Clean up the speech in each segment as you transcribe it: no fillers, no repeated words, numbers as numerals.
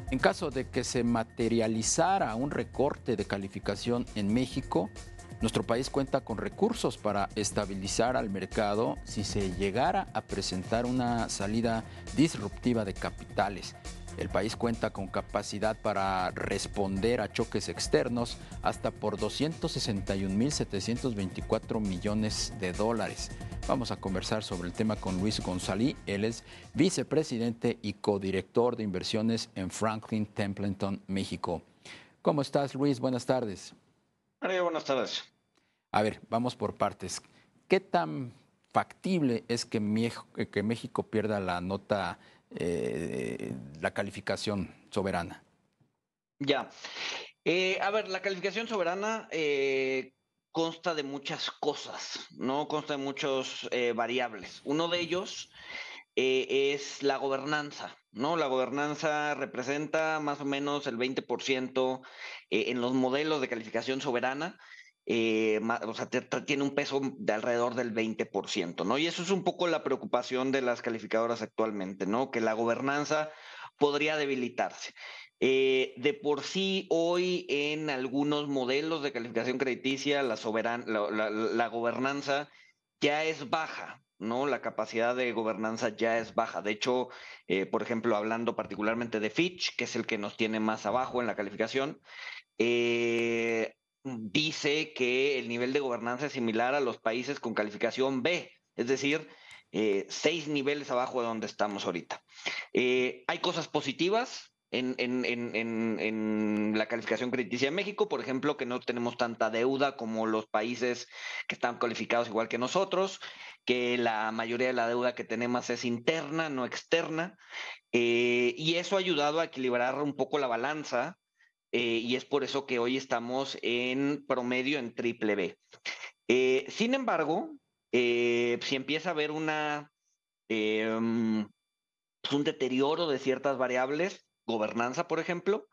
En caso de que se materializara un recorte de calificación en México, nuestro país cuenta con recursos para estabilizar al mercado si se llegara a presentar una salida disruptiva de capitales. El país cuenta con capacidad para responder a choques externos hasta por 261.724 millones de dólares. Vamos a conversar sobre el tema con Luis González. Él es vicepresidente y codirector de inversiones en Franklin Templeton, México. ¿Cómo estás, Luis? Buenas tardes. María, buenas tardes. A ver, vamos por partes. ¿Qué tan factible es que México pierda la nota, la calificación soberana? Ya. A ver, la calificación soberana consta de muchas cosas, ¿no? Consta de muchos variables. Uno de ellos es la gobernanza, ¿no? La gobernanza representa más o menos el 20% en los modelos de calificación soberana. O sea, tiene un peso de alrededor del 20%, ¿no? Y eso es un poco la preocupación de las calificadoras actualmente, ¿no? Que la gobernanza podría debilitarse. De por sí, hoy en algunos modelos de calificación crediticia, la gobernanza ya es baja, ¿no? La capacidad de gobernanza ya es baja. De hecho, por ejemplo, hablando particularmente de Fitch, que es el que nos tiene más abajo en la calificación, dice que el nivel de gobernanza es similar a los países con calificación B, es decir, 6 niveles abajo de donde estamos ahorita. Hay cosas positivas en la calificación crediticia de México, por ejemplo, que no tenemos tanta deuda como los países que están calificados igual que nosotros, que la mayoría de la deuda que tenemos es interna, no externa, y eso ha ayudado a equilibrar un poco la balanza, y es por eso que hoy estamos en promedio en triple B. Sin embargo, si empieza a haber eh, pues un deterioro de ciertas variables, gobernanza, por ejemplo,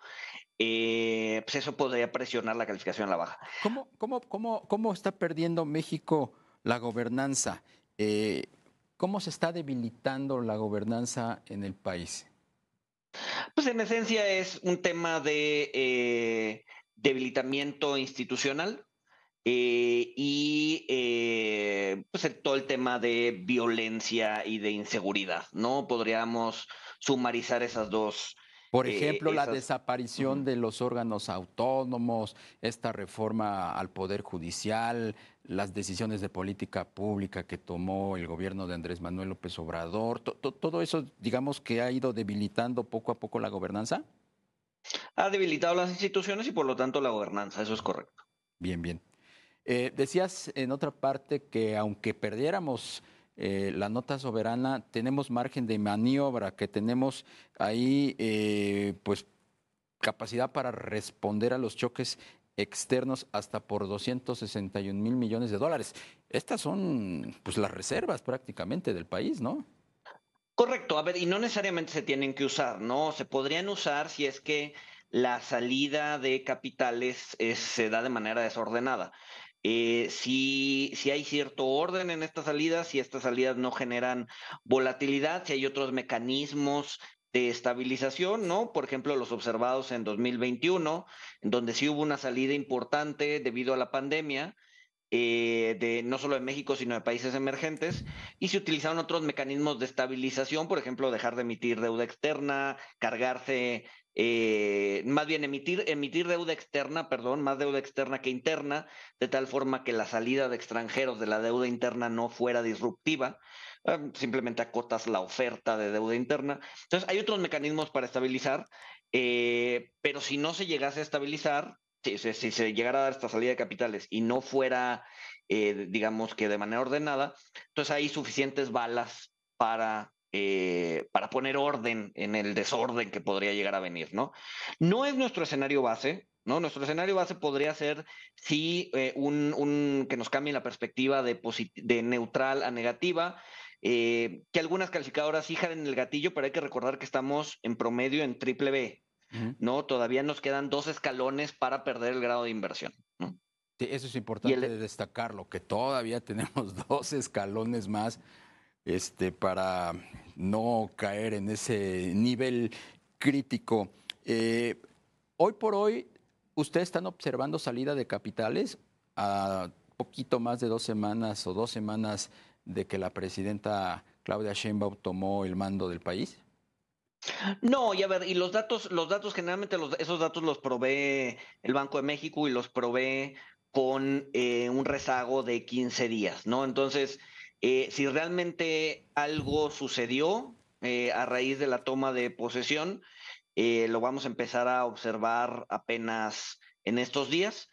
pues eso podría presionar la calificación a la baja. ¿Cómo está perdiendo México la gobernanza? Eh, ¿Cómo se está debilitando la gobernanza en el país? Pues en esencia es un tema de debilitamiento institucional, pues todo el tema de violencia y de inseguridad, ¿no? Podríamos sumarizar esas dos, Por ejemplo, la esas. desaparición Ujú. de los órganos autónomos, esta reforma al Poder Judicial, las decisiones de política pública que tomó el gobierno de Andrés Manuel López Obrador, todo eso, digamos que ha ido debilitando poco a poco la gobernanza. Ha debilitado las instituciones y por lo tanto la gobernanza, eso es correcto. Bien, bien. Decías en otra parte que aunque perdiéramos la nota soberana, tenemos margen de maniobra, que tenemos ahí pues capacidad para responder a los choques externos hasta por 261 mil millones de dólares. Estas son pues las reservas prácticamente del país, ¿no? Correcto, a ver, y no necesariamente se tienen que usar, ¿no? Se podrían usar si es que la salida de capitales se da de manera desordenada. Si hay cierto orden en estas salidas, si estas salidas no generan volatilidad, si hay otros mecanismos de estabilización, ¿no? Por ejemplo, los observados en 2021, en donde sí hubo una salida importante debido a la pandemia, no solo de México, sino de países emergentes, y se utilizaron otros mecanismos de estabilización, por ejemplo, dejar de emitir deuda externa, cargarse, más bien emitir deuda externa, perdón, más deuda externa que interna, de tal forma que la salida de extranjeros de la deuda interna no fuera disruptiva. Simplemente acotas la oferta de deuda interna. Entonces, hay otros mecanismos para estabilizar, pero si no se llegase a estabilizar, si se llegara a dar esta salida de capitales y no fuera, digamos que de manera ordenada, entonces hay suficientes balas para poner orden en el desorden que podría llegar a venir, ¿no? No es nuestro escenario base, ¿no? Nuestro escenario base podría ser si que nos cambie la perspectiva de neutral a negativa, que algunas calificadoras sí jalen el gatillo, pero hay que recordar que estamos en promedio en triple B, Ujú. ¿no? Todavía nos quedan 2 escalones para perder el grado de inversión, ¿no? Sí, eso es Y importante el, de destacarlo, que todavía tenemos 2 escalones más para no caer en ese nivel crítico. Eh, Hoy por hoy, ¿ustedes están observando salida de capitales a poquito más de 2 semanas o 2 semanas de que la presidenta Claudia Sheinbaum tomó el mando del país? No, y a ver, y los datos generalmente esos datos los provee el Banco de México y los provee con un rezago de 15 días, ¿no? Entonces, si realmente algo sucedió a raíz de la toma de posesión, lo vamos a empezar a observar apenas en estos días.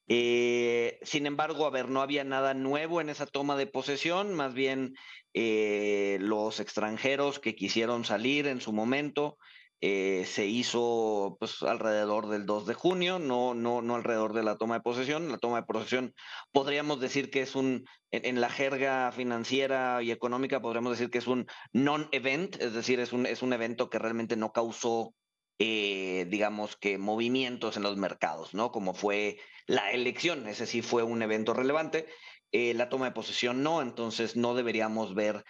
Sin embargo, a ver, no había nada nuevo en esa toma de posesión, más bien los extranjeros que quisieron salir en su momento se hizo pues alrededor del 2 de junio, no alrededor de la toma de posesión. La toma de posesión podríamos decir que es en la jerga financiera y económica podríamos decir que es un non-event, es decir, es un evento que realmente no causó digamos que movimientos en los mercados, ¿no? Como fue la elección, ese sí fue un evento relevante. La toma de posesión no, entonces no deberíamos ver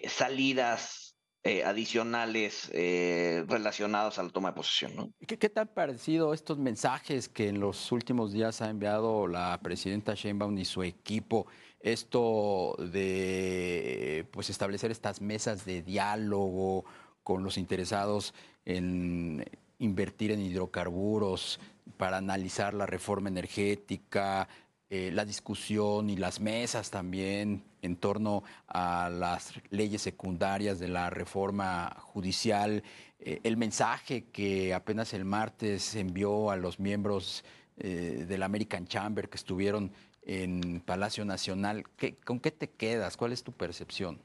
salidas adicionales relacionadas a la toma de posesión, ¿no? ¿Qué te han parecido estos mensajes que en los últimos días ha enviado la presidenta Sheinbaum y su equipo? Esto de pues establecer estas mesas de diálogo con los interesados en invertir en hidrocarburos para analizar la reforma energética, la discusión y las mesas también en torno a las leyes secundarias de la reforma judicial, el mensaje que apenas el martes envió a los miembros del American Chamber que estuvieron en Palacio Nacional. ¿Con qué te quedas? ¿Cuál es tu percepción?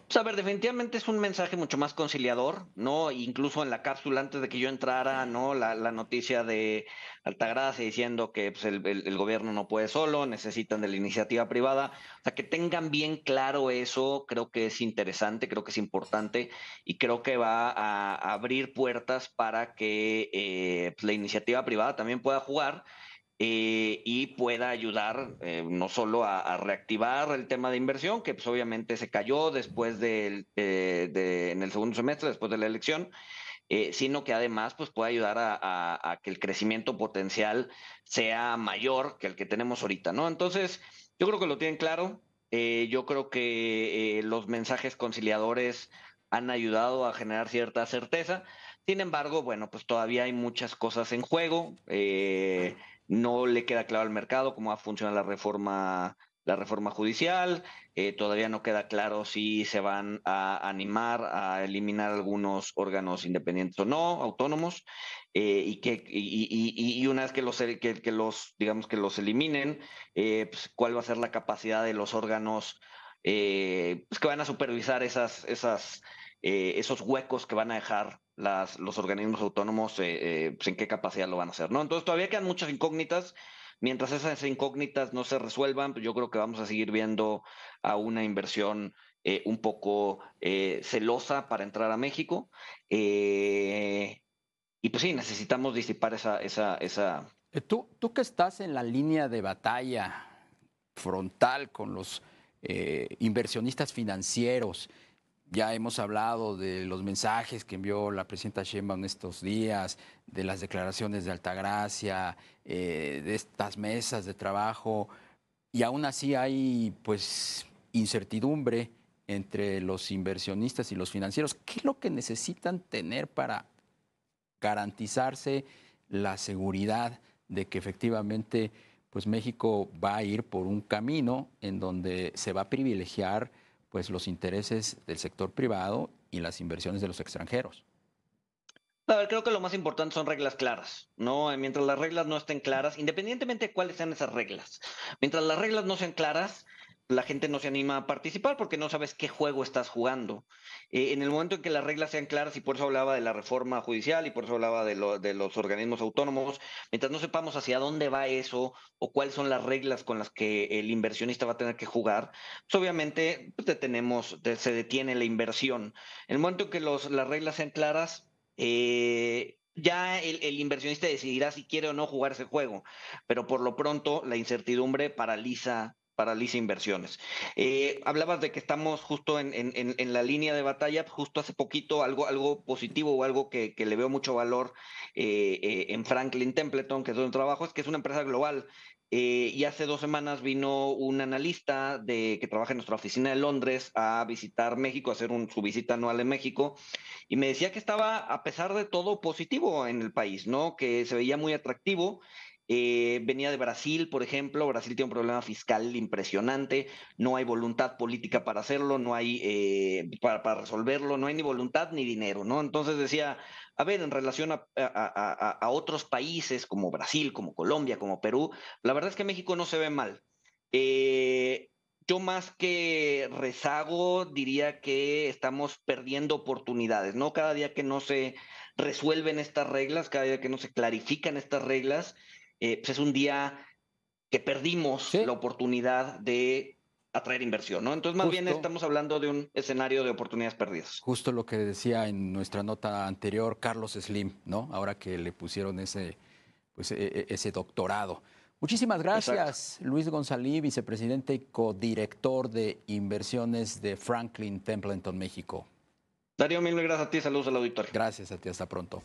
Pues a ver, definitivamente es un mensaje mucho más conciliador, ¿no? Incluso en la cápsula antes de que yo entrara, ¿no? La noticia de Altagracia diciendo que pues, el gobierno no puede solo, necesitan de la iniciativa privada. O sea, que tengan bien claro eso, creo que es interesante, creo que es importante y creo que va a abrir puertas para que pues, la iniciativa privada también pueda jugar y pueda ayudar no solo a reactivar el tema de inversión, que pues obviamente se cayó después en el segundo semestre, después de la elección, sino que además pues puede ayudar a que el crecimiento potencial sea mayor que el que tenemos ahorita, ¿no? Entonces, yo creo que lo tienen claro. Yo creo que los mensajes conciliadores han ayudado a generar cierta certeza. Sin embargo, bueno, pues todavía hay muchas cosas en juego. No le queda claro al mercado cómo va a funcionar la reforma judicial. Todavía no queda claro si se van a animar a eliminar algunos órganos independientes o no, autónomos, y una vez digamos que los eliminen, pues, cuál va a ser la capacidad de los órganos pues, que van a supervisar esos huecos que van a dejar los organismos autónomos, pues en qué capacidad lo van a hacer, ¿no? Entonces todavía quedan muchas incógnitas. Mientras esas incógnitas no se resuelvan, pues yo creo que vamos a seguir viendo a una inversión un poco celosa para entrar a México. Eh, y pues sí, necesitamos disipar esa. Tú que estás en la línea de batalla frontal con los inversionistas financieros, ya hemos hablado de los mensajes que envió la presidenta Sheinbaum estos días, de las declaraciones de Altagracia, de estas mesas de trabajo, y aún así hay pues incertidumbre entre los inversionistas y los financieros. ¿Qué es lo que necesitan tener para garantizarse la seguridad de que efectivamente pues México va a ir por un camino en donde se va a privilegiar pues los intereses del sector privado y las inversiones de los extranjeros? A ver, creo que lo más importante son reglas claras, ¿no? Mientras las reglas no estén claras, independientemente de cuáles sean esas reglas, mientras las reglas no sean claras, la gente no se anima a participar porque no sabes qué juego estás jugando. En el momento en que las reglas sean claras, y por eso hablaba de la reforma judicial y por eso hablaba de los organismos autónomos, mientras no sepamos hacia dónde va eso o cuáles son las reglas con las que el inversionista va a tener que jugar, pues obviamente pues se detiene la inversión. En el momento en que las reglas sean claras, ya el inversionista decidirá si quiere o no jugar ese juego, pero por lo pronto la incertidumbre paraliza paraliza inversiones. Hablabas de que estamos justo en la línea de batalla, justo hace poquito algo positivo o algo que le veo mucho valor en Franklin Templeton, que es donde trabajo, es que es una empresa global. Y hace 2 semanas vino un analista que trabaja en nuestra oficina de Londres a visitar México, a hacer su visita anual en México, y me decía que estaba, a pesar de todo, positivo en el país, ¿no? Que se veía muy atractivo. Venía de Brasil, por ejemplo. Brasil tiene un problema fiscal impresionante, no hay voluntad política para hacerlo, no hay para resolverlo, no hay ni voluntad ni dinero, ¿no? Entonces decía, a ver, en relación a otros países como Brasil, como Colombia, como Perú, la verdad es que México no se ve mal. Eh, yo más que rezago diría que estamos perdiendo oportunidades, ¿no? Cada día que no se resuelven estas reglas, cada día que no se clarifican estas reglas, pues es un día que perdimos la Sí, oportunidad de atraer inversión, ¿no? Entonces, más bien justo. estamos hablando de un escenario de oportunidades perdidas. Justo lo que decía en nuestra nota anterior Carlos Slim, ¿no? Ahora que le pusieron ese doctorado. Muchísimas Exacto. gracias, Luis González, vicepresidente y codirector de inversiones de Franklin Templeton, México. Darío, mil gracias a ti, saludos al auditorio. Gracias a ti, hasta pronto.